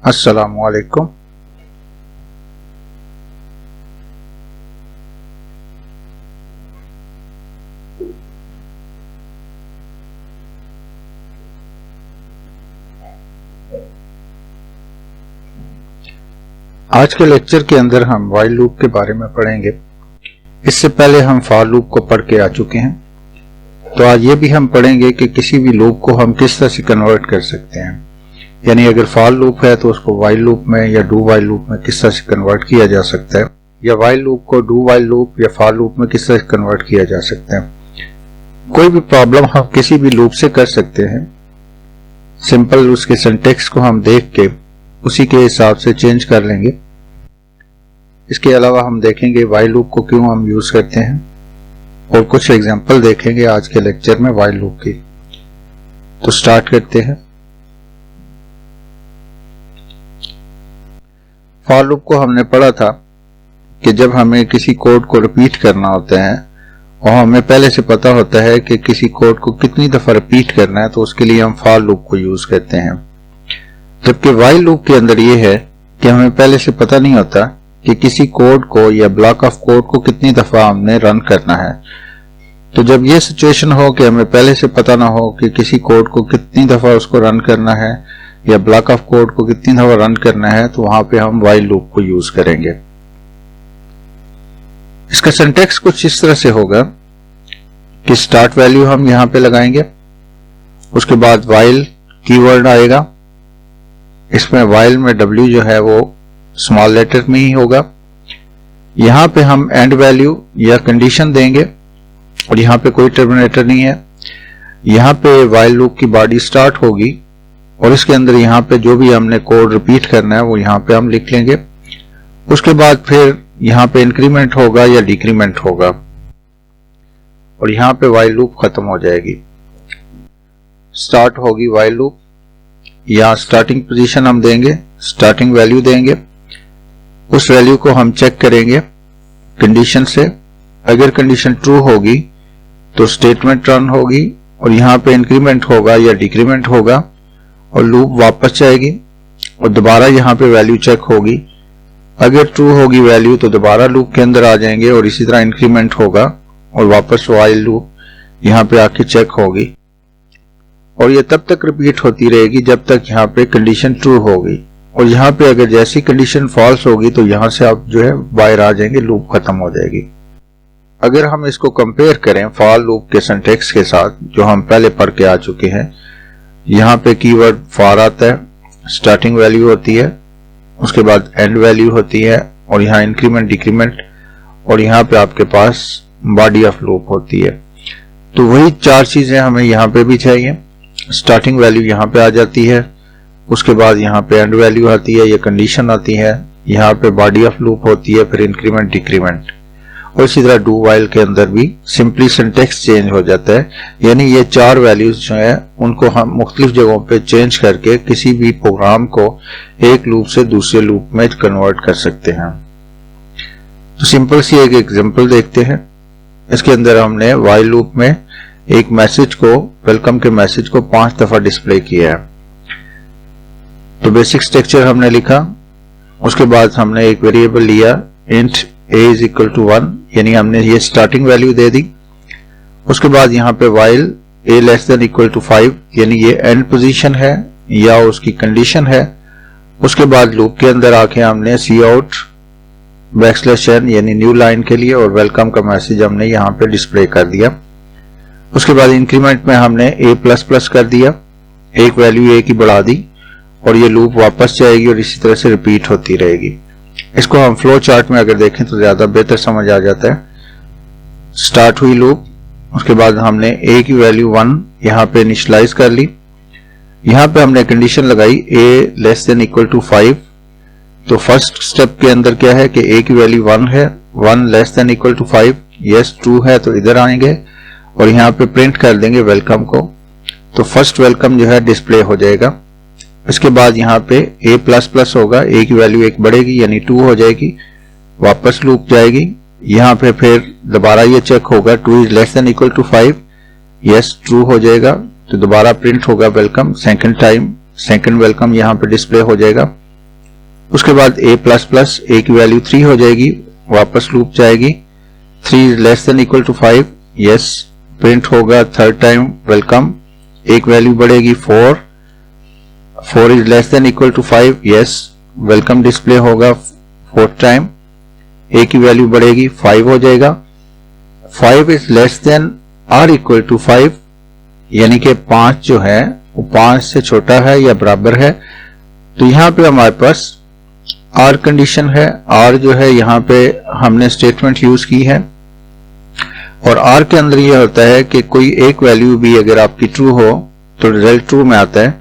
अस्सलामुअलैकुम। आज के लेक्चर के अंदर हम व्हाइल लूप के बारे में पढ़ेंगे। इससे पहले हम फॉर लूप को पढ़ के आ चुके हैं, तो आज ये भी हम पढ़ेंगे कि किसी भी लूप को हम किस तरह से कन्वर्ट कर सकते हैं। यानी अगर फॉर लूप है तो उसको व्हाइल लूप में या डू व्हाइल लूप में किस तरह से कन्वर्ट किया जा सकता है, या व्हाइल लूप को डू व्हाइल लूप या फॉर लूप में किस तरह से कन्वर्ट किया जा सकता है। कोई भी प्रॉब्लम हम किसी भी लूप से कर सकते हैं। सिंपल उसके सिंटैक्स को हम देख के उसी के हिसाब से चेंज कर लेंगे। इसके अलावा हम देखेंगे व्हाइल लूप को क्यों हम यूज करते हैं और कुछ एग्जांपल देखेंगे आज के लेक्चर में व्हाइल लूप की। तो स्टार्ट करते हैं। फॉर लूप को हमने पढ़ा था कि जब हमें किसी कोड को रिपीट करना होता है और हमें पहले से पता होता है कि किसी कोड को कितनी दफा रिपीट करना है, तो उसके लिए हम फॉर लूप को यूज करते हैं। जबकि व्हाइल लूप के अंदर यह है कि हमें पहले से पता नहीं होता कि किसी कोड को या ब्लॉक ऑफ कोड को कितनी दफा हमने रन करना है। तो जब यह सिचुएशन हो कि हमें पहले से पता ना हो कि किसी कोड को कितनी दफा उसको रन करना है या ब्लॉक ऑफ कोड को कितनी दफा रन करना है, तो वहां पे हम व्हाइल लूप को यूज करेंगे। इसका सिंटैक्स कुछ इस तरह से होगा कि स्टार्ट वैल्यू हम यहां पे लगाएंगे, उसके बाद व्हाइल कीवर्ड आएगा। इसमें व्हाइल में W जो है वो स्मॉल लेटर में ही होगा। यहां पे हम एंड वैल्यू या कंडीशन देंगे और यहां पे कोई टर्मिनेटर नहीं है। यहां पे व्हाइल लूप की बॉडी स्टार्ट होगी और इसके अंदर यहां पे जो भी हमने कोड रिपीट करना है वो यहां पे हम लिख लेंगे। उसके बाद फिर यहां पे इंक्रीमेंट होगा या डिक्रीमेंट होगा और यहां पे व्हाइल लूप खत्म हो जाएगी। स्टार्ट होगी व्हाइल लूप। यहां स्टार्टिंग पोजीशन हम देंगे, स्टार्टिंग वैल्यू देंगे। उस वैल्यू को हम चेक करेंगे कंडीशन से। अगर कंडीशन ट्रू होगी तो स्टेटमेंट रन होगी और यहां पे इंक्रीमेंट होगा या डिक्रीमेंट होगा और लूप वापस जाएगी और दोबारा यहां पे वैल्यू चेक होगी। अगर ट्रू होगी वैल्यू तो दोबारा लूप के अंदर आ जाएंगे और इसी तरह इंक्रीमेंट होगा और वापस व्हाइल लूप यहां पे आके चेक होगी और ये तब तक रिपीट होती रहेगी जब तक यहां पे कंडीशन ट्रू होगी। और यहां पे अगर जैसी कंडीशन फॉल्स होगी तो यहां से आप जो है बाहर आ जाएंगे, लूप खत्म हो जाएगी। अगर हम इसको कंपेयर करें फॉर लूप के सिंटैक्स के साथ जो हम पहले पढ़ के आ चुके हैं, यहां पे कीवर्ड फॉर आता है, स्टार्टिंग वैल्यू होती है, उसके बाद एंड वैल्यू होती है और यहां इंक्रीमेंट डिक्रीमेंट और यहां पे आपके पास बॉडी ऑफ लूप होती है। तो वही चार चीजें हमें यहां पे भी चाहिए। स्टार्टिंग वैल्यू यहां पे आ जाती है, उसके बाद यहां पे एंड वैल्यू आती है, ये कंडीशन आती है, यहां पे बॉडी ऑफ लूप होती है, फिर इंक्रीमेंट डिक्रीमेंट। और इसी तरह डू व्हाइल के अंदर भी सिंपली सिंटैक्स चेंज हो जाता है। यानी ये चार वैल्यूज जो है उनको हम मुख्तलिफ जगहों पे चेंज करके किसी भी प्रोग्राम को एक लूप से दूसरे लूप में कन्वर्ट कर सकते हैं। तो सिंपल सी एक एग्जांपल देखते हैं। इसके अंदर हमने व्हाइल लूप में एक मैसेज को, वेलकम के मैसेज को 5 दफा डिस्प्ले किया है। तो बेसिक स्ट्रक्चर हमने लिखा, उसके बाद हमने एक वेरिएबल लिया int a is equal to 1, यानी हमने ये स्टार्टिंग वैल्यू दे दी। उसके बाद यहाँ पे while a less than equal to 5, यानी ये एंड पोजीशन है या उसकी कंडीशन है। उसके बाद लूप के अंदर आके हमने सी आउट बैकस्लैश n यानी न्यू लाइन के लिए और वेलकम का मैसेज हमने यहाँ पे डिस्प्ले कर दिया। उसके बाद इंक्रीमेंट में हमने a++ कर दिया, एक वैल्यू a की बढ़ा दी और ये लूप वापस जाएगी और इसी तरह से रिपीट होती रहेगी। इसको हम फ्लो चार्ट में अगर देखें तो ज्यादा बेहतर समझ आ जाता है। स्टार्ट हुई लूप, उसके बाद हमने a की वैल्यू 1 यहाँ पे इनिशियलाइज कर ली। यहाँ पे हमने कंडीशन लगाई a less than equal to 5। तो फर्स्ट स्टेप के अंदर क्या है कि a की वैल्यू 1 है, 1 less than equal to 5, yes true है तो इधर आएंगे और यहाँ पे प्रिंट कर देंगे वेलकम को। तो फर्स्ट वेलकम जो है डिस्प्ले हो जाएगा। इसके बाद यहाँ पे a++ होगा, a की वैल्यू 1 बढ़ेगी यानी 2 हो जाएगी, वापस लूप जाएगी। यहाँ पे फिर दोबारा ये चेक होगा 2 is less than equal to 5, yes true हो जाएगा तो दोबारा प्रिंट होगा welcome. Second time second welcome यहाँ पे डिस्प्ले हो जाएगा। उसके बाद a प्लस प्लस a की वैल्यू 3 हो जाएगी, वापस लूप जाएगी, 3 is less than equal to 5, yes print होगा थर्ड टाइम वेलकम, एक वैल्यू बढ़ेगी 4, 4 is less than equal to 5, yes welcome display होगा फोर्थ टाइम, a की वैल्यू बढ़ेगी 5 हो जाएगा, 5 is less than or equal to 5, यानी कि 5 जो है वो 5 से छोटा है या बराबर है। तो यहां पे हमारे पास आर कंडीशन है, आर जो है यहां पे हमने स्टेटमेंट यूज की है, और आर के अंदर यह होता है कि कोई एक वैल्यू भी अगर आपकी ट्रू हो तो रिजल्ट ट्रू में आता है।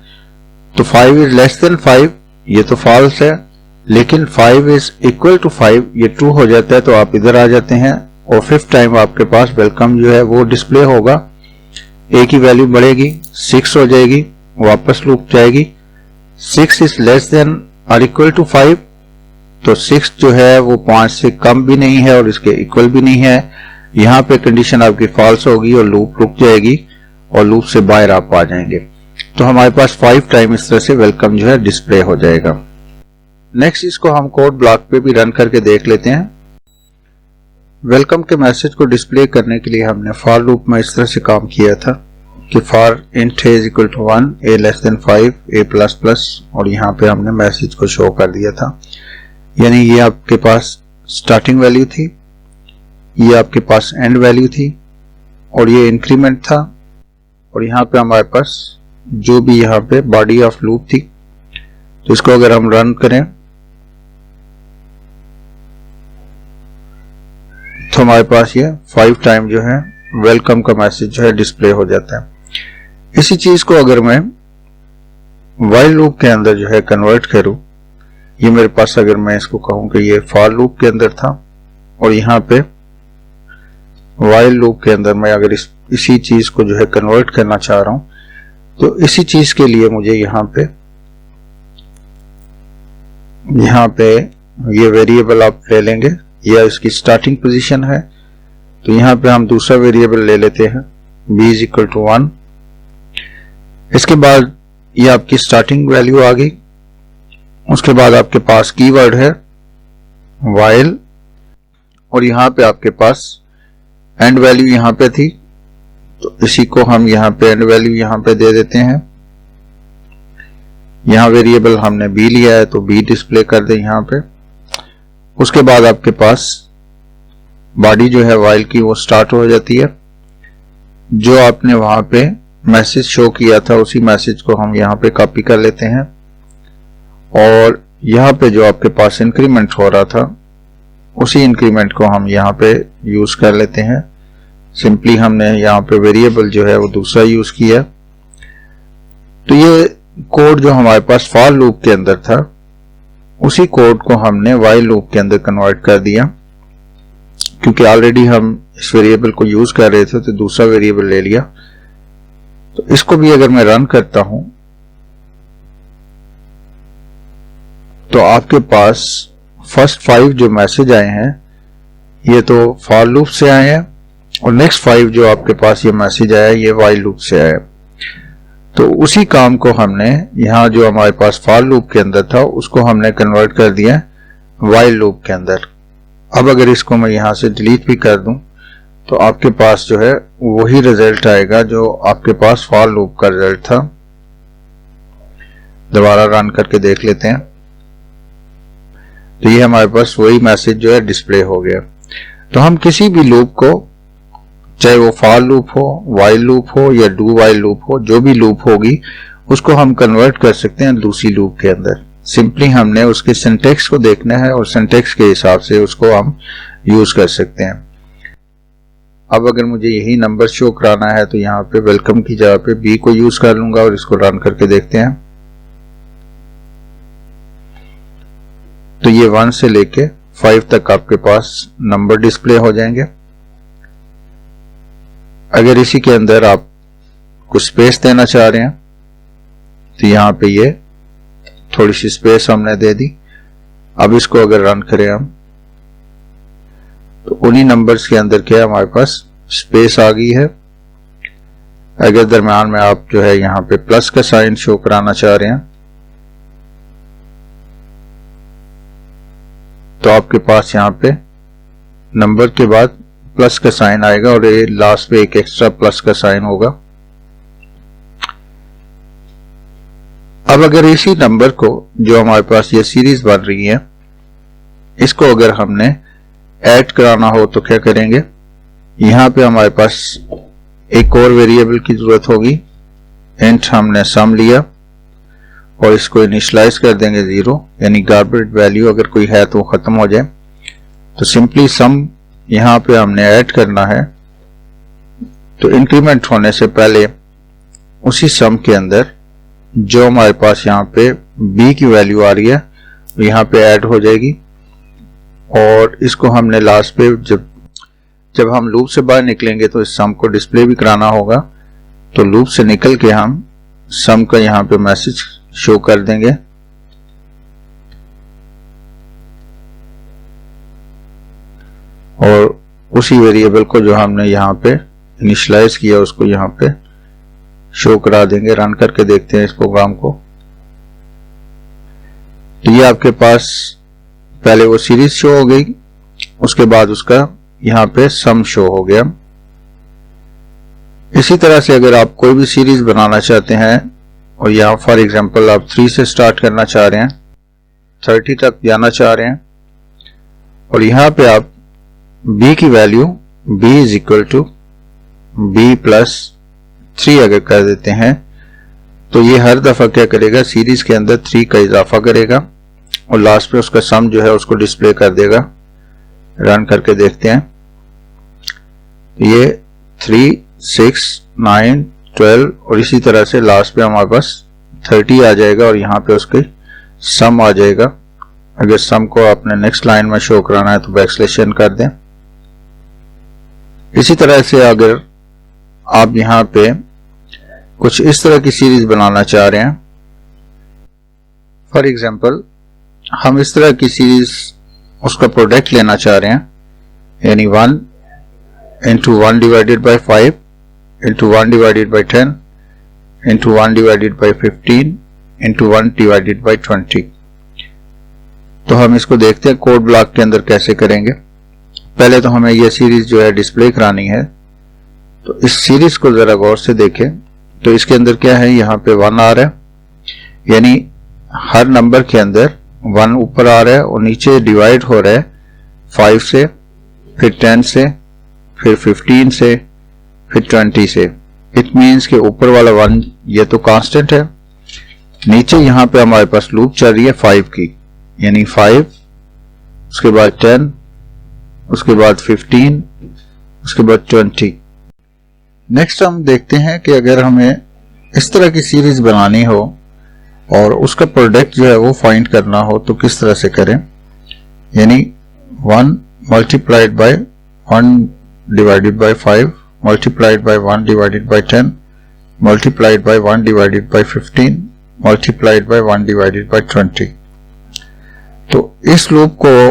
तो 5 इज लेस देन 5 ये तो फॉल्स है, लेकिन 5 इज इक्वल टू 5 ये ट्रू हो जाता है, तो आप इधर आ जाते हैं और फिफ्थ टाइम आपके पास वेलकम जो है वो डिस्प्ले होगा, a की वैल्यू बढ़ेगी 6 हो जाएगी, वापस लूप जाएगी, 6 is less than or equal to 5, तो 6 जो है वो 5 से कम भी नहीं है और इसके इक्वल भी नहीं है, यहां पे कंडीशन आपकी फॉल्स होगी और लूप रुक जाएगी और लूप से बाहर आप आ जाएंगे। तो हमारे पास 5 टाइम इस तरह से वेलकम जो है डिस्प्ले हो जाएगा। नेक्स्ट इसको हम कोड ब्लॉक पे भी रन करके देख लेते हैं। वेलकम के मैसेज को डिस्प्ले करने के लिए हमने फॉर लूप में इस तरह से काम किया था कि for int a is equal to 1, a less than 5, a plus plus, और यहाँ पे हमने मैसेज को शो कर दिया था, यानी ये आपके पास स्टार्टिंग वैल्यू थी, ये आपके पास एंड वैल्यू थी, और ये इंक्रीमेंट था, और यहाँ पे हमारे पास जो भी यहाँ पे बॉडी ऑफ लूप थी। तो इसको अगर हम रन करें तो हमारे पास ये 5 टाइम जो है वेलकम का मैसेज जो है डिस्प्ले हो जाता है। इसी चीज को अगर मैं व्हाइल लूप के अंदर जो है कन्वर्ट करूं, ये मेरे पास अगर मैं इसको कहूं कि ये फॉर लूप के अंदर था और यहाँ पे व्हाइल लूप के अंदर मैं अगर इसी चीज को जो है कन्वर्ट करना चाह रहा हूं, तो इसी चीज के लिए मुझे यहाँ पे ये वेरिएबल आप ले लेंगे, यह इसकी स्टार्टिंग पोजीशन है, तो यहाँ पे हम दूसरा वेरिएबल ले लेते हैं b इज इक्वल टू 1। इसके बाद ये आपकी स्टार्टिंग वैल्यू आ गई, उसके बाद आपके पास कीवर्ड है while, और यहाँ पे आपके पास एंड वैल्यू यहाँ पे थी, तो इसी को हम यहाँ पे एंड वैल्यू यहाँ पे दे देते हैं। यहाँ वेरिएबल हमने b लिया है तो b डिस्प्ले कर दे यहाँ पे। उसके बाद आपके पास बॉडी जो है while की वो स्टार्ट हो जाती है, जो आपने वहां पे मैसेज शो किया था उसी मैसेज को हम यहाँ पे कॉपी कर लेते हैं, और यहाँ पे जो आपके पास इंक्रीमेंट हो रहा था उसी इंक्रीमेंट को हम यहाँ पे यूज कर लेते हैं। सिंपली हमने यहाँ पे वेरिएबल जो है वो दूसरा यूज किया। तो ये कोड जो हमारे पास फॉर लूप के अंदर था उसी कोड को हमने व्हाइल लूप के अंदर कन्वर्ट कर दिया, क्योंकि ऑलरेडी हम इस वेरिएबल को यूज कर रहे थे तो दूसरा वेरिएबल ले लिया। तो इसको भी अगर मैं रन करता हूं तो आपके पास फर्स्ट 5 जो मैसेज आए हैं ये तो फॉर लूप से आए हैं, और नेक्स्ट 5 जो आपके पास ये मैसेज आया ये व्हाइल लूप से आया। तो उसी काम को हमने यहाँ जो हमारे पास फॉर लूप के अंदर था उसको हमने कन्वर्ट कर दिया व्हाइल लूप के अंदर। अब अगर इसको मैं यहाँ से डिलीट भी कर दूं तो आपके पास जो है वही रिजल्ट आएगा जो आपके पास फॉर लूप का रिजल्ट था। दोबारा रन करके देख लेते हैं, तो ये हमारे पास वही मैसेज जो है डिस्प्ले हो गया। तो हम किसी भी लूप को, चाहे वो फॉर लूप हो, व्हाइल लूप हो या डू व्हाइल लूप हो, जो भी लूप होगी उसको हम कन्वर्ट कर सकते हैं दूसरी लूप के अंदर। सिंपली हमने उसके सिंटेक्स को देखना है और सिंटेक्स के हिसाब से उसको हम यूज कर सकते हैं। अब अगर मुझे यही नंबर शो कराना है तो यहाँ पे वेलकम की जगह पे b को यूज कर लूंगा और इसको रन करके देखते हैं। तो ये 1 से लेके 5 तक आपके पास नंबर डिस्प्ले हो जाएंगे। अगर इसी के अंदर आप कुछ स्पेस देना चाह रहे हैं तो यहाँ पे ये थोड़ी सी स्पेस हमने दे दी। अब इसको अगर रन करें हम तो उन्हीं नंबर्स के अंदर क्या हमारे पास स्पेस आ गई है। अगर दरम्यान में आप जो है यहाँ पे प्लस का साइन शो कराना चाह रहे हैं तो आपके पास यहाँ पे नंबर के बाद प्लस का साइन आएगा और ये लास्ट पे एक एक्स्ट्रा प्लस का साइन होगा। अब अगर इसी नंबर को जो हमारे पास ये सीरीज बन रही है इसको अगर हमने ऐड कराना हो तो क्या करेंगे, यहां पे हमारे पास एक और वेरिएबल की जरूरत होगी। इंट हमने सम लिया और इसको इनिशियलाइज कर देंगे 0, यानी गार्बेज वैल्यू अगर कोई है तो वो खत्म हो जाए। तो सिंपली सम यहां पे हमने ऐड करना है, तो इंक्रीमेंट होने से पहले उसी सम के अंदर जो हमारे पास यहाँ पे b की वैल्यू आ रही है यहाँ पे ऐड हो जाएगी। और इसको हमने लास्ट पे जब हम लूप से बाहर निकलेंगे तो इस सम को डिस्प्ले भी कराना होगा, तो लूप से निकल के हम सम का यहाँ पे मैसेज शो कर देंगे। और उसी वेरिएबल को जो हमने यहाँ पे इनिशियलाइज किया उसको यहाँ पे शो करा देंगे। रन करके देखते हैं इस प्रोग्राम को। तो ये आपके पास पहले वो सीरीज शो हो गई, उसके बाद उसका यहाँ पे सम शो हो गया। इसी तरह से अगर आप कोई भी सीरीज बनाना चाहते हैं और यहाँ फॉर एग्जांपल आप 3 से स्टार्ट करना चाह रहे हैं, 30 तक जाना चाह रहे हैं, और यहाँ पे आप b की value b is equal to b plus 3 अगर कर देते हैं तो ये हर दफा क्या करेगा, सीरीज के अंदर 3 का इजाफा करेगा और लास्ट में उसका सम जो है उसको डिस्प्ले कर देगा। रन करके देखते हैं। ये 3, 6, 9, 12 और इसी तरह से लास्ट पे हमारे पास 30 आ जाएगा और यहाँ पे उसके सम आ जाएगा। अगर सम को आपने नेक्स्ट लाइन में शो कराना है तो बैकस्लैश कर दें। इसी तरह से अगर आप यहाँ पे कुछ इस तरह की सीरीज बनाना चाह रहे हैं, फॉर एग्जांपल हम इस तरह की सीरीज उसका प्रोडक्ट लेना चाह रहे हैं, यानी 1 into 1 divided by 5 into 1 divided by 10 into 1 divided by 15 into 1 divided by 20। तो हम इसको देखते हैं कोड ब्लॉक के अंदर कैसे करेंगे। पहले तो हमें यह सीरीज जो है डिस्प्ले करानी है, तो इस सीरीज को जरा गौर से देखें। तो इसके अंदर क्या है, यहाँ पे 1 आ रहा है, यानी हर नंबर के अंदर 1 ऊपर आ रहा है और नीचे डिवाइड हो रहा है 5 से, फिर 10 से, फिर 15 से, फिर 20 से। इट मीन्स के ऊपर वाला 1 ये तो कांस्टेंट है, नीचे यहाँ पे हमारे पास लूप चल रही है 5 की, यानी 5, उसके बाद 10, उसके बाद 15, उसके बाद 20। नेक्स्ट हम देखते हैं कि अगर हमें इस तरह की सीरीज बनानी हो और उसका प्रोडक्ट जो है वो फाइंड करना हो तो किस तरह से करें। यानी 1 multiplied by 1 divided by 5 multiplied by 1 divided by 10 multiplied by 1 divided by 15 multiplied by 1 divided by 20। तो इस लूप को,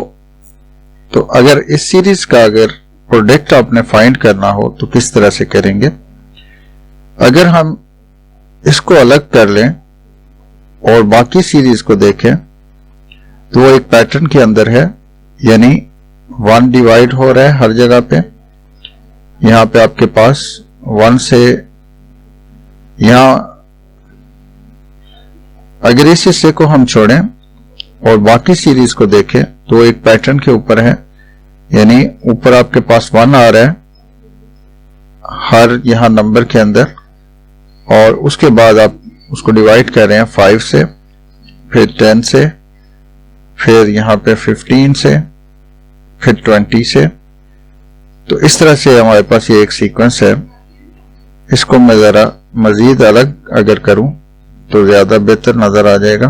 तो अगर इस सीरीज का अगर प्रोडक्ट आपने फाइंड करना हो तो किस तरह से करेंगे। अगर हम इसको अलग कर लें और बाकी सीरीज को देखें तो वो एक पैटर्न के अंदर है, यानी 1 डिवाइड हो रहा है हर जगह पे। यहां पे आपके पास 1 से यहां, अगर इस हिस्से को हम छोड़ें और बाकी सीरीज को देखें तो वो एक पैटर्न के ऊपर है, यानी ऊपर आपके पास 1 आ रहा है हर यहां नंबर के अंदर, और उसके बाद आप उसको डिवाइड कर रहे हैं 5 से, फिर 10 से, फिर यहां पे 15 से, फिर 20 से। तो इस तरह से हमारे पास ये एक सीक्वेंस है। इसको मैं जरा मजीद अलग अगर करूं तो ज्यादा बेहतर नजर आ जाएगा।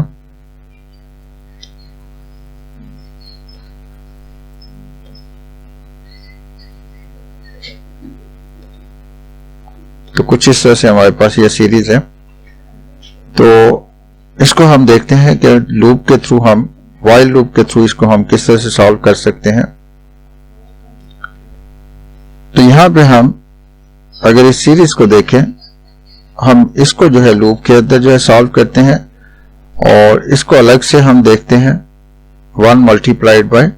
तो कुछ इस तरह से हमारे पास ये सीरीज है। तो इसको हम देखते हैं कि लूप के थ्रू, हम व्हाइल लूप के थ्रू इसको हम किस तरह से सॉल्व कर सकते हैं। तो यहां पे हम अगर इस सीरीज को देखें, हम इसको जो है लूप के अंदर जो है सॉल्व करते हैं और इसको अलग से हम देखते हैं 1 मल्टीप्लाइड बाय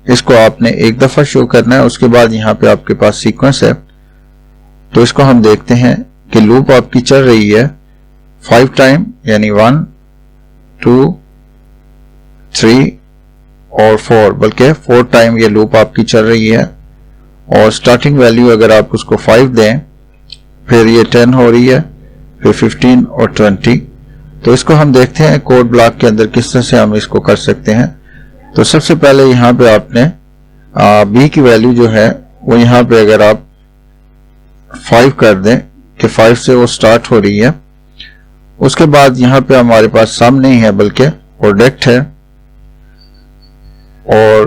इसको आपने एक दफा शो करना है। उसके बाद यहाँ पे आपके पास सीक्वेंस है, तो इसको हम देखते हैं कि लूप आपकी चल रही है 5 टाइम, यानी 1 2 3 और 4, बल्कि 4 टाइम ये लूप आपकी चल रही है। और स्टार्टिंग वैल्यू अगर आप उसको 5 दें, फिर ये 10 हो रही है, फिर 15 और 20। तो इसको हम देखते हैं कोड ब्लॉक के अंदर किस तरह से हम इसको कर सकते हैं। तो सबसे पहले यहाँ पे आपने b की वैल्यू जो है वो यहाँ पे अगर आप 5 कर दें कि 5 से वो स्टार्ट हो रही है। उसके बाद यहाँ पे हमारे पास सम नहीं है बल्कि प्रोडक्ट है, और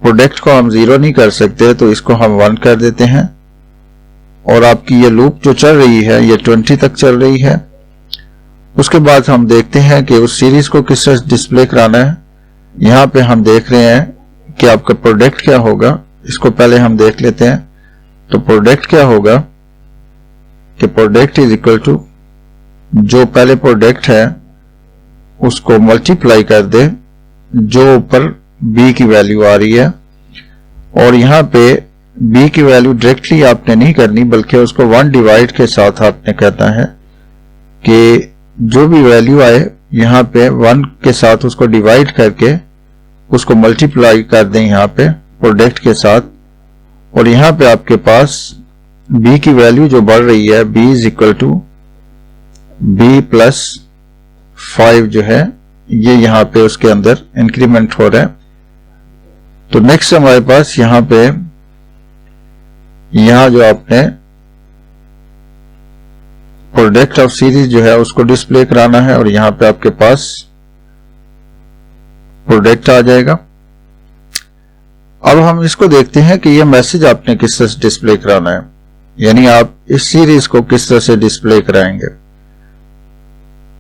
प्रोडक्ट को हम 0 नहीं कर सकते, तो इसको हम 1 कर देते हैं। और आपकी ये लूप जो चल रही है ये 20 तक चल रही है। उसके बाद हम देखते हैं कि उस सीरीज को किस तरह डिस्प्ले कराना है। यहाँ पे हम देख रहे हैं कि आपका प्रोडक्ट क्या होगा। इसको पहले हम देख लेते हैं। तो प्रोडक्ट क्या होगा कि प्रोडक्ट इज इक्वल टू, जो पहले प्रोडक्ट है उसको मल्टीप्लाई कर दे जो ऊपर b की वैल्यू आ रही है। और यहाँ पे b की वैल्यू डायरेक्टली आपने नहीं करनी, बल्कि उसको 1 डिवाइड के साथ आपने करना है कि जो भी वैल्यू आए यहाँ पे 1 के साथ उसको डिवाइड करके उसको मल्टीप्लाई कर दें यहाँ पे प्रोडक्ट के साथ। और यहाँ पे आपके पास b की वैल्यू जो बढ़ रही है, b is equal to b plus 5 जो है ये यहाँ पे उसके अंदर इंक्रीमेंट हो रहा है। तो नेक्स्ट हमारे पास यहाँ पे यहाँ जो आपने प्रोडक्ट ऑफ सीरीज जो है उसको डिस्प्ले कराना है, और यहाँ पे आपके पास प्रोडक्ट आ जाएगा। अब हम इसको देखते हैं कि ये मैसेज आपने किस तरह से डिस्प्ले कराना है, यानी आप इस सीरीज को किस तरह से डिस्प्ले कराएंगे।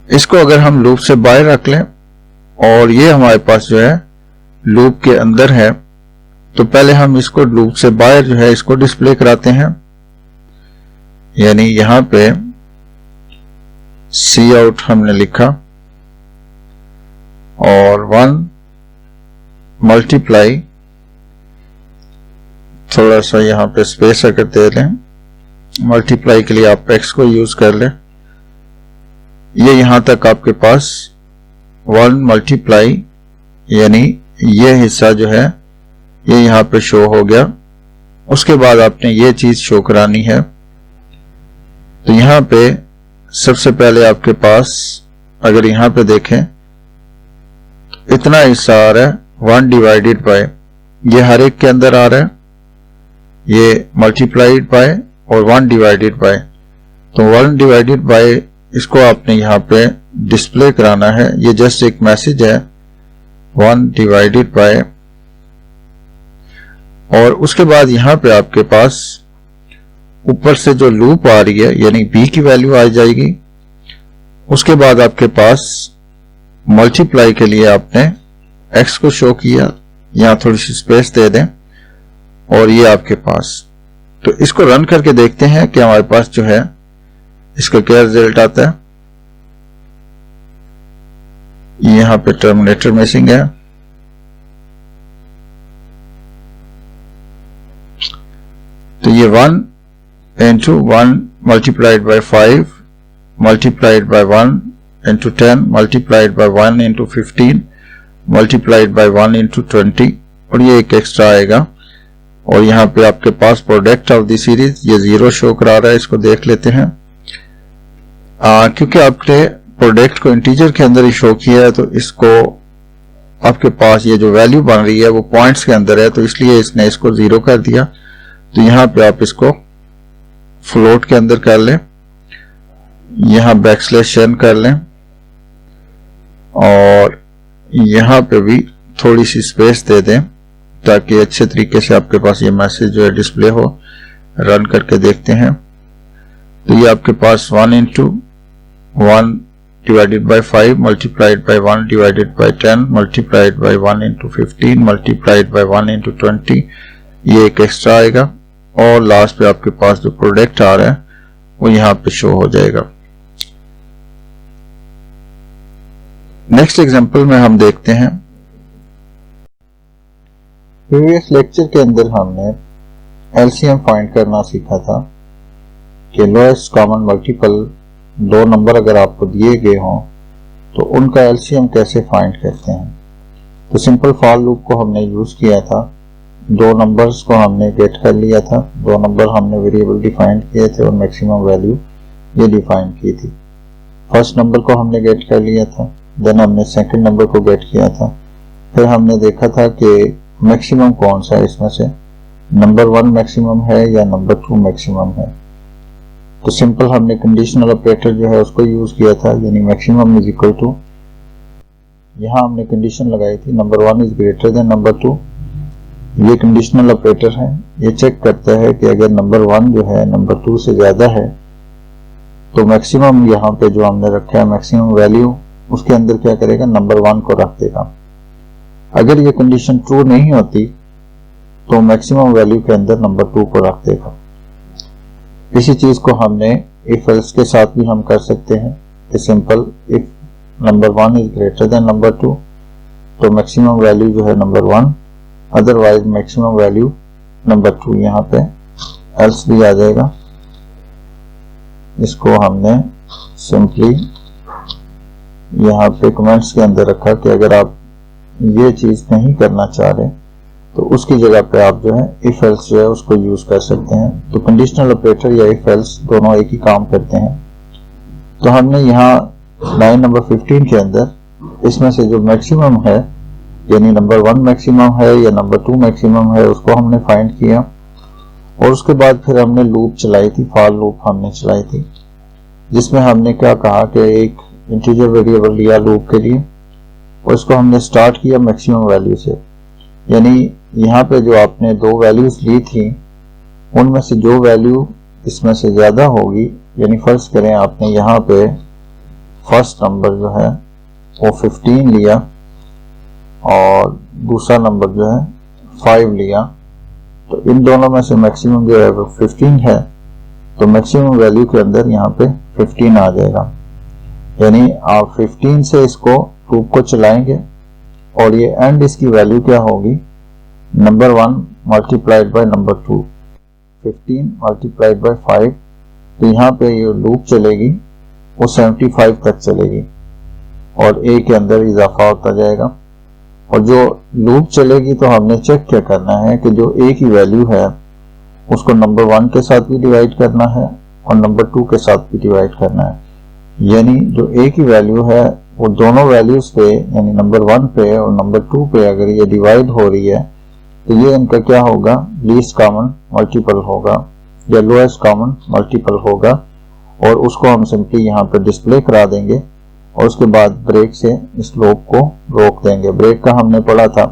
इसको अगर हम लूप से बाहर रख लें और ये हमारे पास जो है लूप के अंदर है, तो पहले हम इसको लूप से बाहर जो है इसको डिस्प्ले कराते हैं। यानी यहां पे सी आउट हमने लिखा और 1 मल्टीप्लाई, थोड़ा सा यहां पे स्पेस अगर दे लें, मल्टीप्लाई के लिए आप एक्स को यूज कर लें। ये यहां तक आपके पास 1 मल्टीप्लाई, यानी ये हिस्सा जो है ये यहां पे शो हो गया। उसके बाद आपने ये चीज शो करानी है। तो यहां पे सबसे पहले आपके पास अगर यहां पे देखें इतना हिस्सा आ रहा है 1 डिवाइडेड बाय, ये हर एक के अंदर आ रहा है, ये मल्टीप्लाइड बाय और 1 डिवाइडेड बाय। तो 1 डिवाइडेड बाय इसको आपने यहां पे डिस्प्ले कराना है। ये जस्ट एक मैसेज है 1 डिवाइडेड बाय। और उसके बाद यहां पे आपके पास ऊपर से जो लूप आ रही है यानी b की वैल्यू आ जाएगी। उसके बाद आपके पास मल्टीप्लाई के लिए आपने x को शो किया, यहां थोड़ी सी स्पेस दे दें और ये आपके पास। तो इसको रन करके देखते हैं कि हमारे पास जो है इसका क्या रिजल्ट आता है। यहां पे टर्मिनेटर मिसिंग है, तो ये 1 into 1 multiplied by 5 multiplied by 1 into 10 multiplied by 1 into 15 multiplied by 1 into 20, और ये एक एक्स्ट्रा आएगा। और यहाँ पे आपके पास प्रोडक्ट ऑफ द सीरीज ये 0 शो करा रहा है। इसको देख लेते हैं। क्योंकि आपने प्रोडक्ट को इंटीजर के अंदर ही शो किया है, तो इसको आपके पास ये जो वैल्यू बन रही है वो पॉइंट्स के अंदर है, तो इसलिए इसने इसको 0 कर दिया। तो यहाँ पे आप इसको फ्लोट के अंदर कर लें, यहां बैकस्लैश n कर लें और यहां पे भी थोड़ी सी स्पेस दे दें ताकि अच्छे तरीके से आपके पास ये मैसेज जो है डिस्प्ले हो। रन करके देखते हैं। तो ये आपके पास 1 into 1 divided by 5 multiplied by 1 divided by 10 multiplied by 1 into 15 multiplied by 1 into 20, ये एक एक्स्ट्रा आएगा। और लास्ट पे आपके पास जो प्रोडक्ट आ रहा है वो यहां पे शो हो जाएगा। नेक्स्ट एग्जांपल में हम देखते हैं प्रीवियस लेक्चर के अंदर हमने एलसीएम फाइंड करना सीखा था कि लोएस्ट कॉमन मल्टीपल दो नंबर अगर आपको दिए गए हों तो उनका एलसीएम कैसे फाइंड करते हैं। तो सिंपल फॉर लूप को हमने यूज किया था, दो नंबर्स को हमने गेट कर लिया था, दो नंबर हमने वेरिएबल डिफाइन किए थे और मैक्सिमम वैल्यू ये डिफाइन की थी। फर्स्ट नंबर को हमने गेट कर लिया था, देन हमने सेकंड नंबर को गेट किया था, फिर हमने देखा था कि मैक्सिमम कौन सा है, इसमें से नंबर 1 मैक्सिमम है या नंबर 2 मैक्सिमम है। तो सिंपल हमने कंडीशनल ऑपरेटर जो है उसको यूज किया था, यानी मैक्सिमम इज इक्वल टू, यहाँ हमने कंडीशन लगाई थी number 1 is greater than number 2। ये कंडीशनल ऑपरेटर है, ये चेक करता है कि अगर नंबर 1 जो है नंबर 2 से ज्यादा है तो मैक्सिमम यहाँ पे जो हमने रखा है मैक्सिमम वैल्यू उसके अंदर क्या करेगा, नंबर 1 को रख देगा। अगर ये कंडीशन ट्रू नहीं होती तो मैक्सिमम वैल्यू के अंदर नंबर 2 को रख देगा। इसी चीज को हमने इफ एल्स के साथ भी हम कर सकते हैं कि simple if number 1 is greater than number 2 तो मैक्सिमम वैल्यू जो है number 1, otherwise maximum value number 2, यहाँ पे एल्स भी आ जाएगा। इसको हमने सिंपली यहाँ पे कमेंट्स के अंदर रखा कि अगर आप ये चीज नहीं करना चाह रहे तो उसकी जगह पे आप जो है इफ एल्स जो है उसको यूज कर सकते हैं। तो कंडीशनल ऑपरेटर या इफ एल्स दोनों एक ही काम करते हैं। तो हमने यहाँ लाइन नंबर 15 के अंदर इसमें से जो मैक्सिमम है यानी नंबर 1 मैक्सिमम है या नंबर 2 मैक्सिमम है उसको हमने फाइंड किया और उसके बाद फिर हमने लूप चलाई थी, फॉर लूप हमने चलाई थी, जिसमें हमने क्या कहा कि एक इंटीजर वेरिएबल लिया लूप के लिए और इसको हमने स्टार्ट किया मैक्सिमम वैल्यू से। यानी यहाँ पे जो आपने दो वैल्यूज ली थी उनमें से जो वैल्यू इसमें से ज्यादा होगी, यानी फर्ज करें आपने यहाँ पे फर्स्ट नंबर जो है वो 15 लिया और दूसरा नंबर जो है 5 लिया, तो इन दोनों में से मैक्सिमम जो है वो 15 है, तो मैक्सिमम वैल्यू के अंदर यहाँ पे 15 आ जाएगा। यानी आप 15 से इसको लूप को चलाएंगे और ये एंड इसकी वैल्यू क्या होगी, number 1 multiplied by number 2, 15 multiplied by 5, तो यहाँ पे ये लूप चलेगी वो 75 तक चलेगी और a के अंदर इजाफा होता जाएगा। और जो लूप चलेगी तो हमने चेक क्या करना है कि जो a की वैल्यू है उसको नंबर 1 के साथ भी डिवाइड करना है और नंबर 2 के साथ भी डिवाइड करना है। यानी जो a की वैल्यू है वो दोनों वैल्यूज पे यानी नंबर 1 पे और नंबर 2 पे अगर ये डिवाइड हो रही है तो ये इनका क्या होगा, लीस्ट कॉमन मल्टीपल होगा या लोएस्ट कॉमन मल्टीपल होगा और उसको हम सिंपली यहाँ पे डिस्प्ले करा देंगे और उसके बाद ब्रेक से इस लूप को रोक देंगे। ब्रेक का हमने पढ़ा था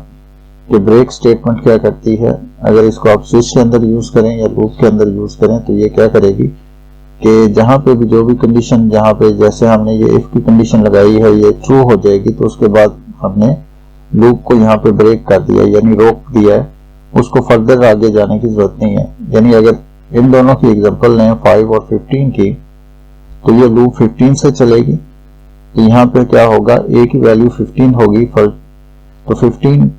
कि ब्रेक स्टेटमेंट क्या करती है, अगर इसको आप स्विच के अंदर यूज करें या लूप के अंदर यूज करें तो ये क्या करेगी कि जहां पे भी जो भी कंडीशन, जहां पे जैसे हमने ये इफ की कंडीशन लगाई है ये ट्रू हो जाएगी तो उसके बाद हमने लूप को यहाँ पे ब्रेक कर दिया यानी रोक दिया है, उसको फर्दर आगे जाने की जरूरत नहीं है। यानी अगर इन दोनों की एग्जांपल लें 5 और 15 की तो ये लूप 15 से चलेगी, तो यहाँ पे क्या होगा, a की वैल्यू 15 होगी, तो 15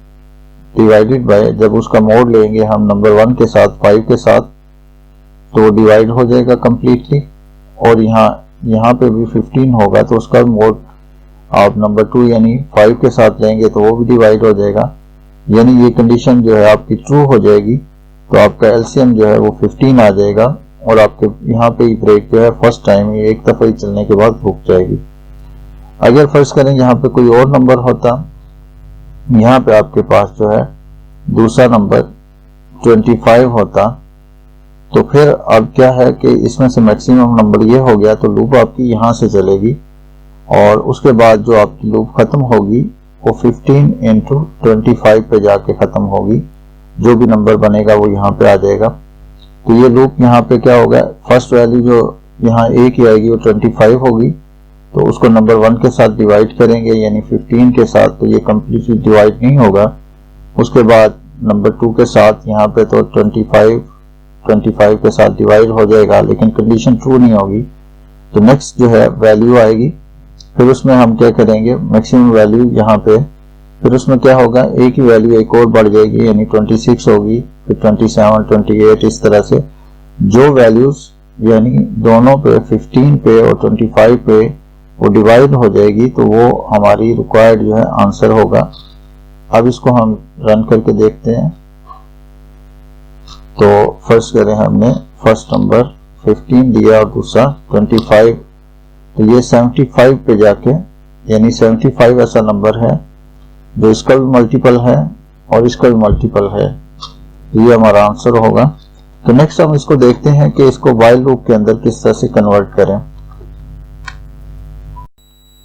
डिवाइडेड बाय, जब उसका मोड लेंगे हम नंबर 1 के साथ 5 के साथ तो डिवाइड हो जाएगा कंप्लीटली और यहाँ पे भी 15 होगा तो उसका मोड आप नंबर 2 यानी 5 के साथ लेंगे तो वो भी डिवाइड हो जाएगा। यानी ये कंडीशन जो है आपकी ट्रू हो जाएगी तो आपका एलसीएम जो है वो 15 आ जाएगा और आपके यहाँ पे ब्रेक जो है फर्स्ट टाइम ही एक दफा ही चलने के बाद रुक जाएगी। अगर फर्ज करें यहाँ पे कोई और नंबर होता, यहाँ पे आपके पास जो है दूसरा नंबर 25 होता तो फिर अब क्या है कि इसमें से मैक्सिमम नंबर ये हो गया तो लूप आपकी यहाँ से चलेगी और उसके बाद जो आपकी लूप खत्म होगी वो 15 इंटू 25 पे जाके खत्म होगी, जो भी नंबर बनेगा वो यहाँ पे आ जाएगा। तो ये लूप यहाँ पे क्या होगा, फर्स्ट वैल्यू जो यहाँ a की आएगी वो 25 होगी तो उसको नंबर 1 के साथ डिवाइड करेंगे यानी 15 के साथ, तो ये कम्प्लीटली डिवाइड नहीं होगा। उसके बाद नंबर 2 के साथ यहाँ पे तो 25 के साथ डिवाइड हो जाएगा लेकिन कंडीशन ट्रू नहीं होगी, तो नेक्स्ट जो है वैल्यू आएगी, फिर उसमें हम क्या करेंगे, मैक्सिमम वैल्यू यहाँ पे फिर उसमें क्या होगा, ए की वैल्यू एक और बढ़ जाएगी, यानी 26 होगी, फिर 27, 28, इस तरह से जो वैल्यूज यानी दोनों पे 15 पे और 25 पे वो डिवाइड हो जाएगी, तो वो हमारी रिक्वायर्ड जो है आंसर होगा। अब इसको हम रन करके देखते हैं। तो फर्स्ट करें, हमने फर्स्ट नंबर 15 दिया और दूसरा 25, तो ये 75 पे जाके, यानी 75 ऐसा नंबर है जो इसका भी मल्टीपल है और इसका भी मल्टीपल है, तो ये हमारा आंसर होगा। तो नेक्स्ट हम इसको देखते हैं कि इसको व्हाइल लूप के अंदर किस तरह से कन्वर्ट करें।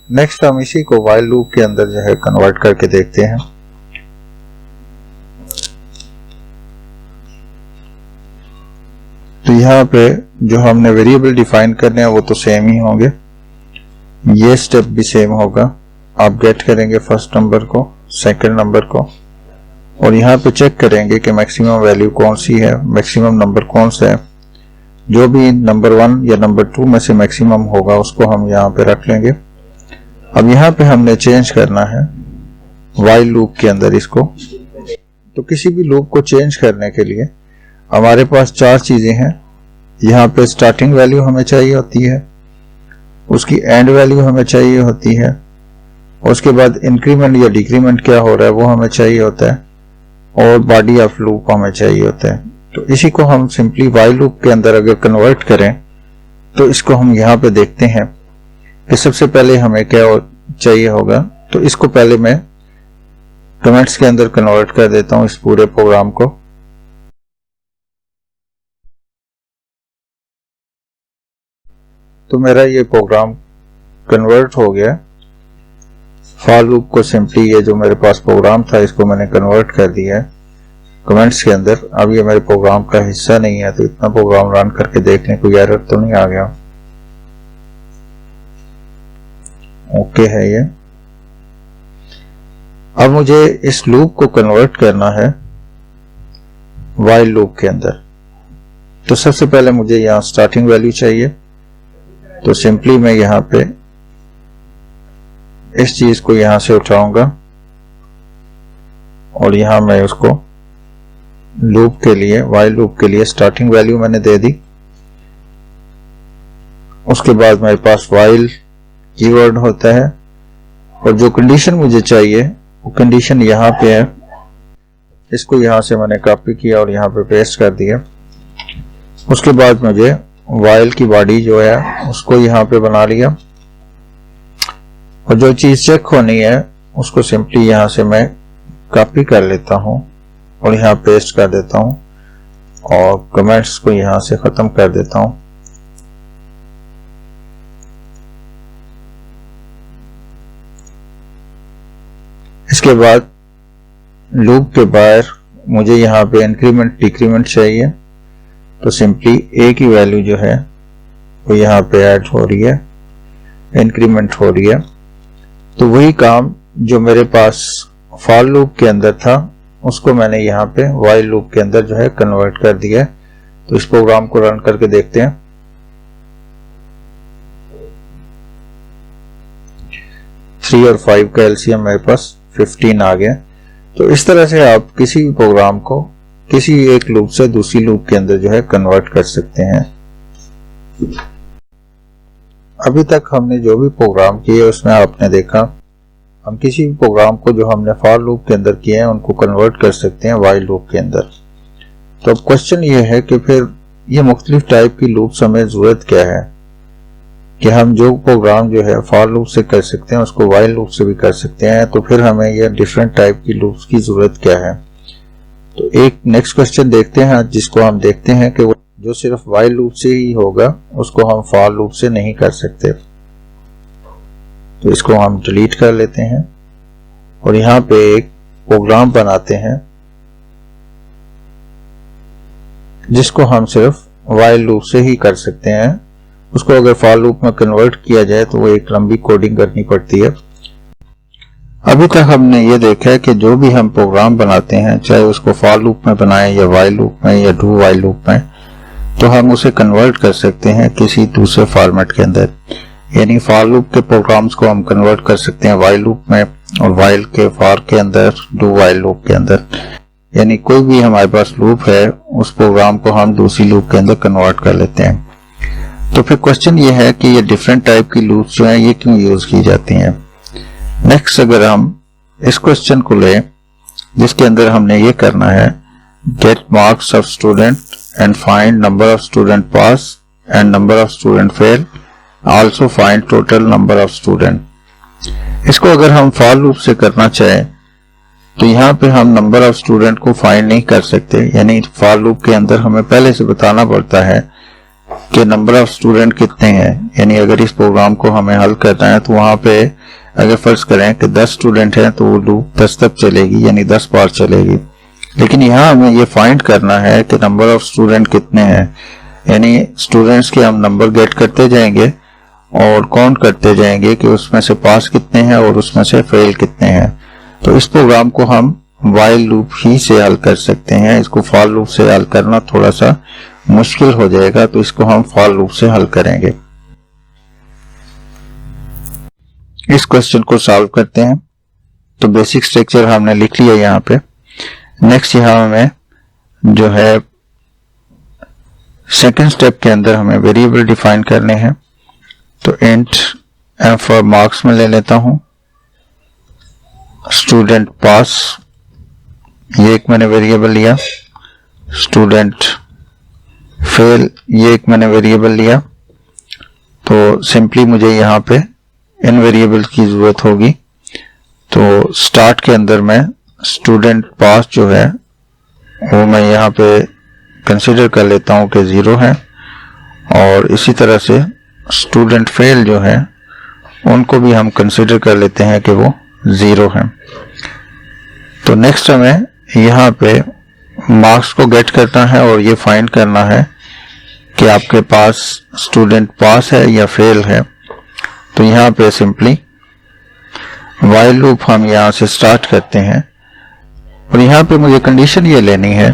नेक्स्ट हम इसी को व्हाइल लूप के अंदर जो है कन्वर्ट करके देखते हैं। तो यहाँ पे जो हमने वेरिएबल डिफाइन करने हैं वो तो सेम ही होंगे, ये स्टेप भी सेम होगा। आप गेट करेंगे फर्स्ट नंबर को, सेकंड नंबर को, और यहाँ पे चेक करेंगे कि मैक्सिमम वैल्यू कौन सी है, मैक्सिमम नंबर कौन सा है। जो भी नंबर 1 या नंबर 2 में से मैक्सिमम होगा उसको हम यहाँ पे रख लेंगे। अब यहाँ पे हमने चेंज करना है व्हाइल लूप के अंदर इसको। तो किसी भी लूप को चेंज करने के लिए हमारे पास 4 चीजें हैं। यहाँ पे स्टार्टिंग वैल्यू हमें चाहिए होती है, उसकी एंड वैल्यू हमें चाहिए होती है, उसके बाद इंक्रीमेंट या डिक्रीमेंट क्या हो रहा है वो हमें चाहिए होता है, और बॉडी ऑफ लूप हमें चाहिए होता है। तो इसी को हम सिंपली व्हाइल लूप के अंदर अगर कन्वर्ट करें तो इसको हम यहाँ पे देखते हैं कि सबसे पहले हमें क्या चाहिए होगा। तो इसको पहले मैं कमेंट्स के अंदर कन्वर्ट कर देता हूं इस पूरे प्रोग्राम को। तो मेरा ये प्रोग्राम कन्वर्ट हो गया। फॉर लूप को सिंपली, ये जो मेरे पास प्रोग्राम था इसको मैंने कन्वर्ट कर दिया है कमेंट्स के अंदर। अब ये मेरे प्रोग्राम का हिस्सा नहीं है, तो इतना प्रोग्राम रन करके देख लें कोई एरर तो नहीं आ गया। ओके है ये। अब मुझे इस लूप को कन्वर्ट करना है व्हाइल लूप के अंदर। तो सबसे पहले मुझे यहाँ स्टार्टिंग वैल्यू चाहिए, तो सिंपली मैं यहाँ पे इस चीज को यहां से उठाऊंगा और यहां मैं उसको लूप के लिए, व्हाइल लूप के लिए स्टार्टिंग वैल्यू मैंने दे दी। उसके बाद मेरे पास व्हाइल कीवर्ड होता है, और जो कंडीशन मुझे चाहिए वो कंडीशन यहाँ पे है। इसको यहां से मैंने कॉपी किया और यहाँ पे पेस्ट कर दिया। उसके बाद मुझे व्हाइल की बॉडी जो है उसको यहाँ पे बना लिया, और जो चीज चेक होनी है उसको सिंपली यहां से मैं कॉपी कर लेता हूं और यहां पेस्ट कर देता हूं, और कमेंट्स को यहां से खत्म कर देता हूं। इसके बाद लूप के बाहर मुझे यहां पे इंक्रीमेंट डिक्रीमेंट चाहिए, तो सिंपली ए की वैल्यू जो है वो यहां पे ऐड हो रही है, इंक्रीमेंट हो रही है। तो वही काम जो मेरे पास फॉर लूप के अंदर था उसको मैंने यहाँ पे व्हाइल लूप के अंदर जो है कन्वर्ट कर दिया है। तो इस प्रोग्राम को रन करके देखते हैं। 3 और 5 का एलसीएम मेरे पास 15 आ गया। तो इस तरह से आप किसी भी प्रोग्राम को किसी एक लूप से दूसरी लूप के अंदर जो है कन्वर्ट कर सकते हैं। अभी तक हमने जो भी प्रोग्राम किए उसमें आपने देखा हम किसी भी प्रोग्राम को जो हमने फॉर लूप के अंदर किए हैं उनको कन्वर्ट कर सकते हैं व्हाइल लूप के अंदर। तो अब क्वेश्चन ये है कि फिर ये मुख्तलिफ टाइप की लूप्स हमें जरूरत क्या है कि हम जो प्रोग्राम जो है फॉर लूप से कर सकते हैं उसको व्हाइल लूप से भी कर सकते हैं। तो फिर हमें ये डिफरेंट टाइप की लूप्स की जरूरत क्या है। तो एक नेक्स्ट क्वेश्चन देखते हैं जिसको हम देखते हैं कि जो सिर्फ व्हाइल लूप से ही होगा उसको हम फॉर लूप से नहीं कर सकते। तो इसको हम डिलीट कर लेते हैं और यहाँ पे एक प्रोग्राम बनाते हैं जिसको हम सिर्फ व्हाइल लूप से ही कर सकते हैं। उसको अगर फॉर लूप में कन्वर्ट किया जाए तो वो एक लंबी कोडिंग करनी पड़ती है। अभी तक हमने ये देखा है कि जो भी हम प्रोग्राम बनाते हैं चाहे उसको फॉर लूप में बनाएं या व्हाइल लूप में या डू व्हाइल लूप में, तो हम उसे कन्वर्ट कर सकते हैं किसी दूसरे फॉर्मेट के अंदर। यानी फॉर लूप के प्रोग्राम्स को हम कन्वर्ट कर सकते हैं वाइल लूप में, और वाइल के फॉर के अंदर, डू वाइल लूप के अंदर। यानी कोई भी हमारे पास लूप है उस प्रोग्राम को हम दूसरी लूप के अंदर कन्वर्ट कर लेते हैं। तो फिर क्वेश्चन ये है कि ये डिफरेंट टाइप की लूप्स जो हैं ये क्यों यूज की जाती हैं। नेक्स्ट अगर हम इस क्वेश्चन को लें जिसके अंदर हमने ये करना है, get marks of student and find number of student pass and number of student fail, also find total number of student. इसको अगर हम फॉर लूप से करना चाहें तो यहाँ पे हम नंबर ऑफ स्टूडेंट को फाइंड नहीं कर सकते, यानी फॉर लूप के अंदर हमें पहले से बताना पड़ता है कि नंबर ऑफ स्टूडेंट कितने हैं। यानी अगर इस प्रोग्राम को हमें हल करना है तो वहां पे अगर फर्ज करें कि 10 स्टूडेंट हैं तो वो लूप 10 तक चलेगी, यानी 10 बार चलेगी। लेकिन यहाँ हमें ये फाइंड करना है कि नंबर ऑफ स्टूडेंट कितने हैं, यानी स्टूडेंट्स के हम नंबर गेट करते जाएंगे और काउंट करते जाएंगे कि उसमें से पास कितने हैं और उसमें से फेल कितने हैं। तो इस प्रोग्राम को हम वाइल लूप ही से हल कर सकते हैं, इसको फॉर लूप से हल करना थोड़ा सा मुश्किल हो जाएगा, तो इसको हम फॉर लूप से हल करेंगे। इस क्वेश्चन को सॉल्व करते हैं। तो बेसिक स्ट्रक्चर हमने लिख लिया यहाँ पे। नेक्स्ट यहाँ हमें जो है सेकंड स्टेप के अंदर हमें वेरिएबल डिफाइन करने हैं। तो इंट एम फॉर मार्क्स में ले लेता हूं, स्टूडेंट पास ये एक मैंने वेरिएबल लिया, स्टूडेंट फेल ये एक मैंने वेरिएबल लिया। तो सिंपली मुझे यहाँ पे इन वेरिएबल की जरूरत होगी। तो स्टार्ट के अंदर मैं स्टूडेंट पास जो है वो मैं यहाँ पे कंसीडर कर लेता हूँ कि 0 है, और इसी तरह से स्टूडेंट फेल जो है उनको भी हम कंसीडर कर लेते हैं कि वो 0 है। तो नेक्स्ट हमें यहाँ पे मार्क्स को गेट करना है और ये फाइंड करना है कि आपके पास स्टूडेंट पास है या फेल है। तो यहाँ पे सिंपली वाइल लूप हम यहाँ से स्टार्ट करते हैं, और यहाँ पे मुझे कंडीशन ये लेनी है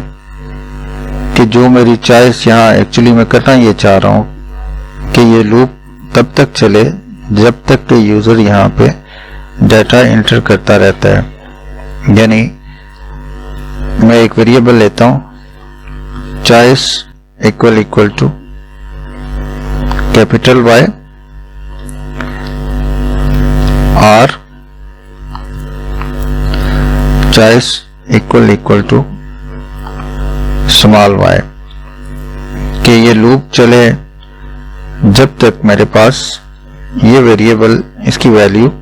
कि जो मेरी चॉइस यहाँ एक्चुअली मैं करना ये चाह रहा हूँ कि ये लूप तब तक चले जब तक कि यूजर यहाँ पे डाटा एंटर करता रहता है। यानी मैं एक वेरिएबल लेता हूं, choice equal to capital Y और choice equal to small y, कि ये लूप चले जब तक मेरे पास ये वेरिएबल इसकी वैल्यू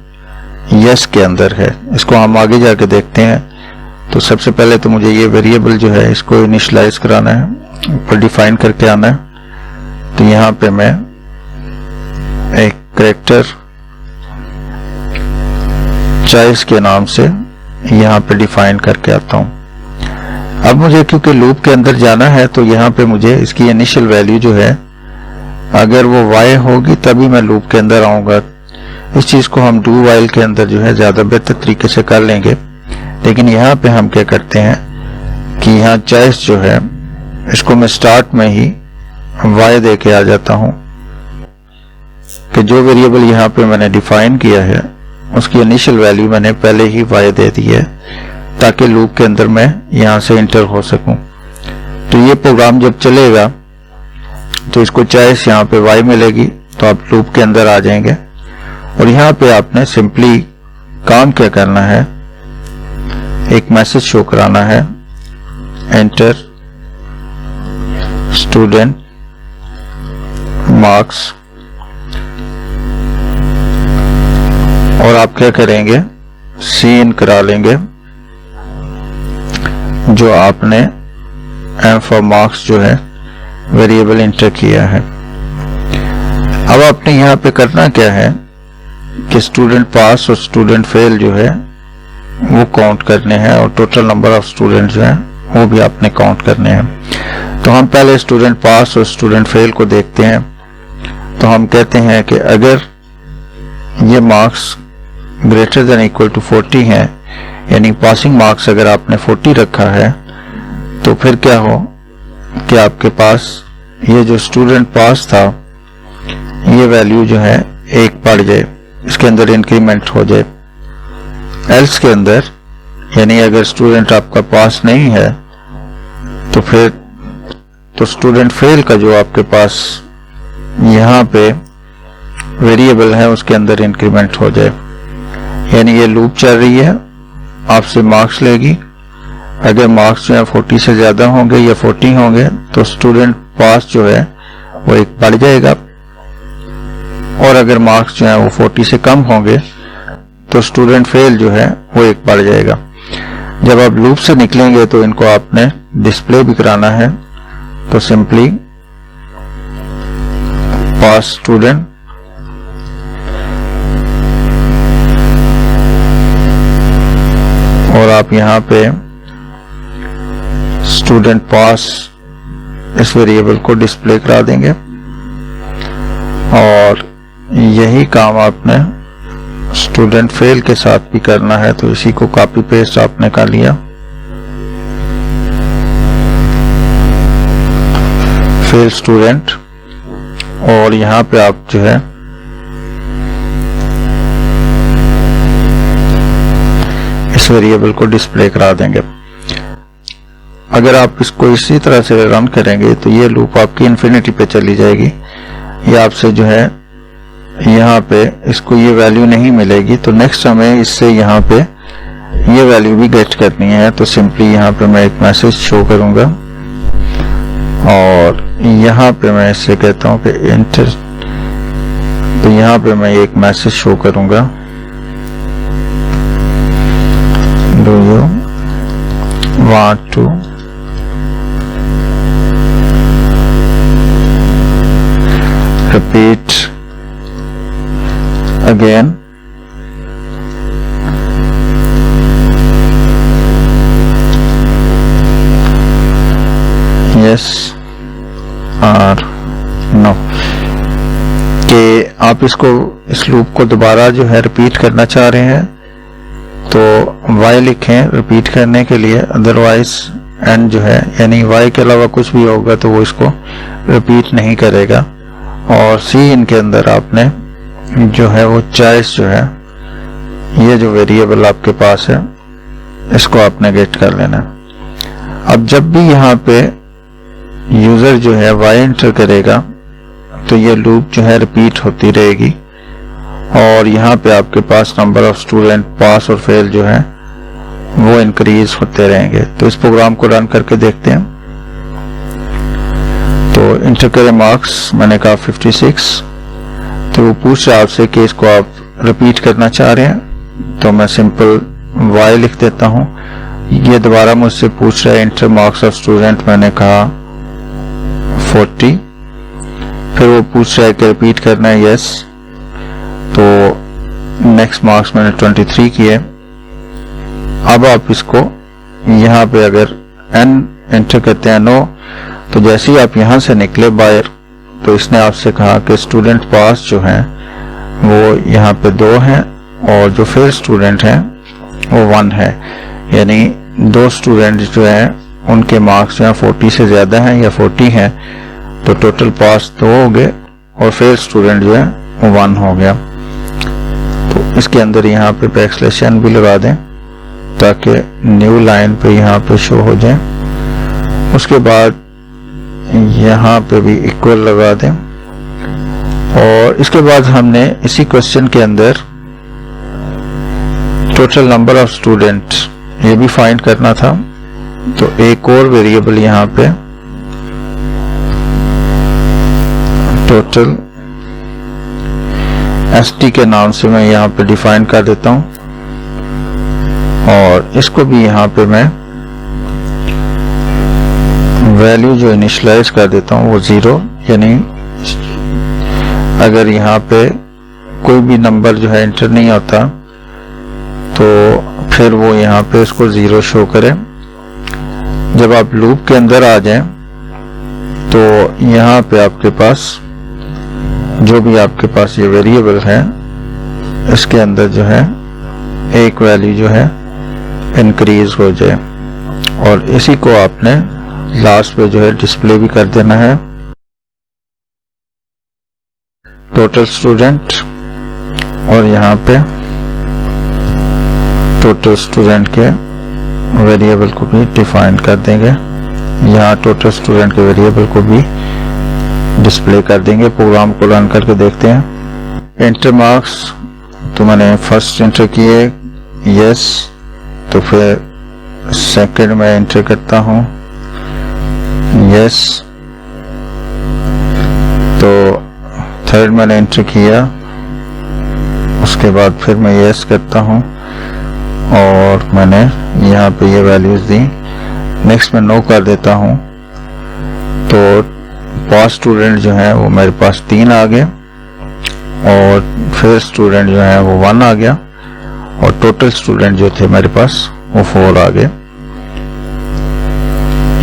यस के अंदर है। इसको हम आगे जाके देखते हैं। तो सबसे पहले तो मुझे ये वेरिएबल जो है इसको इनिशियलाइज कराना है, ऊपर डिफाइन करके आना है। तो यहाँ पे मैं एक कैरेक्टर चॉइस के नाम से यहाँ पे डिफाइन करके आता हूँ। अब मुझे क्योंकि लूप के अंदर जाना है तो यहाँ पे मुझे इसकी इनिशियल वैल्यू जो है अगर वो y होगी तभी मैं लूप के अंदर आऊंगा। इस चीज को हम डू वाइल के अंदर जो है ज्यादा बेहतर तरीके से कर लेंगे। लेकिन यहाँ पे हम क्या करते हैं कि यहाँ चॉइस जो है इसको मैं स्टार्ट में ही y दे के आ जाता हूँ कि जो वेरिएबल यहाँ पे मैंने डिफाइन किया है उसकी इनिशियल वैल्यू मैंने पहले ही y दे दी है ताकि लूप के अंदर मैं यहाँ से इंटर हो सकूं। तो ये प्रोग्राम जब चलेगा तो इसको चॉइस यहाँ पे y मिलेगी, तो आप लूप के अंदर आ जाएंगे। और यहाँ पे आपने सिंपली काम क्या करना है, एक मैसेज शो कराना है, एंटर स्टूडेंट मार्क्स, और आप क्या करेंगे सी इन करा लेंगे जो आपने एम फॉर मार्क्स जो है वेरिएबल इंटर किया है। अब आपने यहाँ पे करना क्या है कि स्टूडेंट पास और स्टूडेंट फेल जो है वो काउंट करने हैं और टोटल नंबर ऑफ स्टूडेंट जो है वो भी आपने काउंट करने हैं। तो हम पहले स्टूडेंट पास और स्टूडेंट फेल को देखते हैं। तो हम कहते हैं कि अगर ये marks greater than equal to 40 हैं, यानी पासिंग मार्क्स अगर आपने 40 रखा है, तो फिर क्या हो कि आपके पास ये जो स्टूडेंट पास था ये वैल्यू जो है 1 बढ़ जाए, इसके अंदर इंक्रीमेंट हो जाए। एल्स के अंदर यानी अगर स्टूडेंट आपका पास नहीं है तो फिर तो स्टूडेंट फेल का जो आपके पास यहाँ पे वेरिएबल है उसके अंदर इंक्रीमेंट हो जाए। यानी ये लूप चल रही है, आपसे मार्क्स लेगी। अगर मार्क्स जो है 40 से ज्यादा होंगे या 40 होंगे तो स्टूडेंट पास जो है वो 1 बढ़ जाएगा, और अगर मार्क्स जो है वो 40 से कम होंगे तो स्टूडेंट फेल जो है वो 1 बढ़ जाएगा। जब आप लूप से निकलेंगे तो इनको आपने डिस्प्ले भी कराना है, तो सिंपली पास स्टूडेंट और आप यहाँ पे स्टूडेंट पास इस वेरिएबल को डिस्प्ले करा देंगे, और यही काम आपने स्टूडेंट फेल के साथ भी करना है। तो इसी को कॉपी पेस्ट आपने कर लिया, फेल स्टूडेंट, और यहाँ पे आप जो है इस वेरिएबल को डिस्प्ले करा देंगे। अगर आप इसको इसी तरह से रन करेंगे तो ये लूप आपकी इन्फिनिटी पे चली जाएगी। ये आपसे जो है यहाँ पे इसको ये वैल्यू नहीं मिलेगी, तो नेक्स्ट हमें इससे यहाँ पे ये वैल्यू भी गेट करनी है। तो सिंपली यहाँ पे मैं एक मैसेज शो करूंगा, और यहाँ पे मैं इससे कहता हूँ कि इंटर, तो यहाँ पे मैं एक मैसेज शो करूंगा, do you want to repeat again? Yes or no? कि आप इसको इस लूप को दोबारा जो है रिपीट करना चाह रहे हैं तो y लिखें रिपीट करने के लिए, अदरवाइज n जो है यानी y के अलावा कुछ भी होगा तो वो इसको रिपीट नहीं करेगा। और C इनके अंदर आपने जो है वो चॉइस जो है, ये जो वेरिएबल आपके पास है इसको आपने गेट कर लेना। अब जब भी यहाँ पे यूजर जो है y एंटर करेगा तो ये लूप जो है रिपीट होती रहेगी, और यहाँ पे आपके पास नंबर ऑफ स्टूडेंट पास और फेल जो है वो इंक्रीज होते रहेंगे। तो इस प्रोग्राम को रन करके देखते हैं। तो इंटर करें मार्क्स, मैंने कहा 56, तो वो पूछ रहा है आपसे कि इसको आप रिपीट करना चाह रहे हैं, तो मैं सिंपल y लिख देता हूँ। ये दोबारा मुझसे पूछ रहा है इंटर मार्क्स ऑफ स्टूडेंट, मैंने कहा 40, फिर वो पूछ रहा है कि रिपीट करना है, यस, तो नेक्स्ट मार्क्स मैंने 23 किए। अब आप इसको यहाँ पे अगर n एंटर करते हैं नो, तो जैसे ही आप यहाँ से निकले बाहर तो इसने आपसे कहा कि स्टूडेंट पास जो है वो यहाँ पे 2 हैं, और जो फेल स्टूडेंट हैं वो 1 है। यानी 2 स्टूडेंट जो है उनके मार्क्स जो है 40 से ज्यादा हैं या 40 हैं, तो टोटल पास 2 हो गए, और फेल स्टूडेंट जो है वो 1 हो गया। तो इसके अंदर यहाँ पे बैकस्लैश n भी लगा दें ताकि न्यू लाइन पे यहाँ पे शो हो जाए। उसके बाद यहाँ पे भी इक्वल लगा दें, और इसके बाद हमने इसी क्वेश्चन के अंदर टोटल नंबर ऑफ स्टूडेंट ये भी फाइंड करना था। तो एक और वेरिएबल यहाँ पे टोटल st के नाम से मैं यहाँ पे डिफाइन कर देता हूँ, और इसको भी यहाँ पे मैं वैल्यू जो इनिशियलाइज कर देता हूँ वो 0, यानी अगर यहाँ पे कोई भी नंबर जो है एंटर नहीं होता तो फिर वो यहाँ पे इसको 0 शो करे। जब आप लूप के अंदर आ जाएं तो यहाँ पे आपके पास जो भी आपके पास ये वेरिएबल है इसके अंदर जो है एक वैल्यू जो है इंक्रीज हो जाए, और इसी को आपने लास्ट पे जो है डिस्प्ले भी कर देना है। टोटल स्टूडेंट और यहाँ पे टोटल स्टूडेंट के वेरिएबल को भी डिफाइन कर देंगे। यहाँ टोटल स्टूडेंट के वेरिएबल को भी डिस्प्ले कर देंगे। प्रोग्राम को रन करके देखते हैं। एंटर मार्क्स तो मैंने फर्स्ट एंटर किए यस, तो फिर सेकंड में एंटर करता हूँ यस, तो थर्ड मैंने एंटर किया, उसके बाद फिर मैं यस करता हूँ और मैंने यहाँ पे ये वैल्यूज दी। नेक्स्ट मैं नो कर देता हूँ, तो पास स्टूडेंट जो है वो मेरे पास 3 आ गए और फिर स्टूडेंट जो है वो 1 आ गया और टोटल स्टूडेंट जो थे मेरे पास वो 4 आ गए।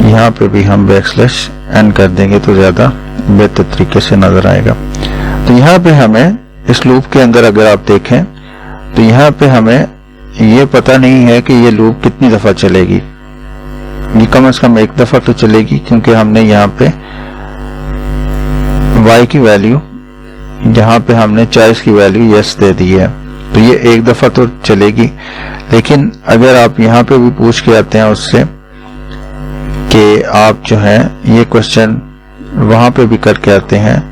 यहाँ पे भी हम \n कर देंगे तो ज्यादा बेहतर तरीके से नजर आएगा। तो यहाँ पे हमें इस लूप के अंदर अगर आप देखें तो यहाँ पे हमें ये पता नहीं है कि ये लूप कितनी दफा चलेगी। ये कम से कम 1 दफा तो चलेगी, क्योंकि हमने यहाँ पे y की वैल्यू, जहाँ पे हमने 40 की वैल्यू यस दे दी है, तो ये 1 दफा तो चलेगी। लेकिन अगर आप यहाँ पे भी पूछ के आते हैं उससे कि आप जो है ये क्वेश्चन वहां पे भी करके आते हैं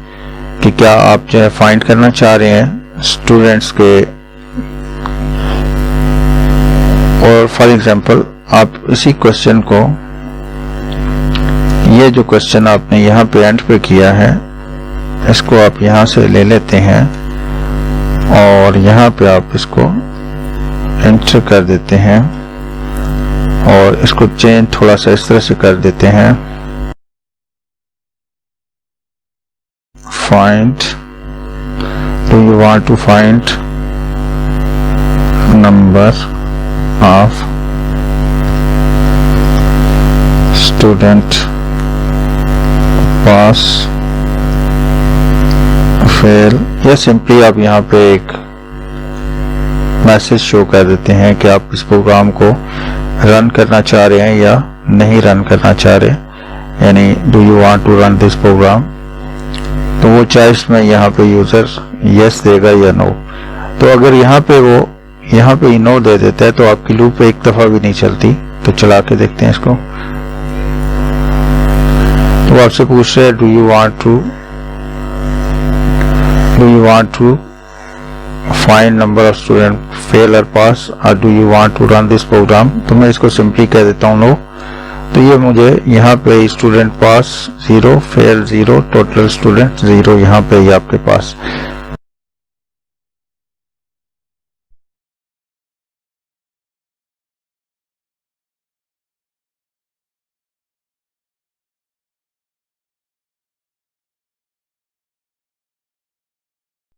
कि क्या आप जो है फाइंड करना चाह रहे हैं स्टूडेंट्स के, और फॉर एग्जांपल आप इसी क्वेश्चन को, ये जो क्वेश्चन आपने यहाँ पे एंड पे किया है, इसको आप यहाँ से ले लेते हैं और यहाँ पे आप इसको एंटर कर देते हैं और इसको चेंज थोड़ा सा इस तरह से कर देते हैं। Find, do you want to find number of student pass fail, या सिंपली आप यहाँ पे एक मैसेज शो कर देते हैं कि आप इस प्रोग्राम को रन करना चाह रहे हैं या नहीं रन करना चाह रहे, यानी do you want to run this program. तो वो चॉइस में यहाँ पे यूजर यस देगा या नो। तो अगर यहाँ पे वो यहाँ पे नो दे देता है तो आपकी लूप 1 दफा भी नहीं चलती। तो चला के देखते हैं इसको। तो आपसे पूछ रहे हैं do you want to find number of student fail और पास, और do you want to run this program. तो मैं इसको सिंपली कह देता हूँ नो। तो ये मुझे यहाँ पे स्टूडेंट पास 0, फेल 0, टोटल स्टूडेंट 0 यहाँ पे ही आपके पास